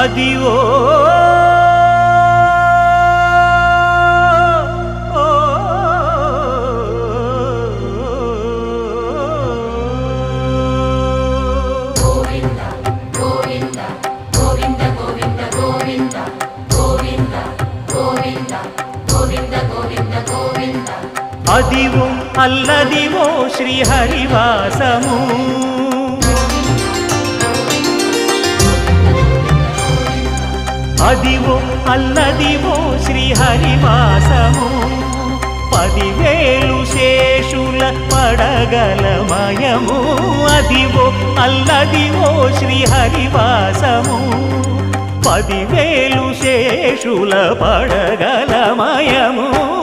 Adivo Adivo Alladivo శ్రీహరివాసము Adivo Alladivo శ్రీహరివాసము 10,000 శేషుల పడగలమయము Adivo Alladivo శ్రీహరివాసము 10,000 శేషుల పడగలమయము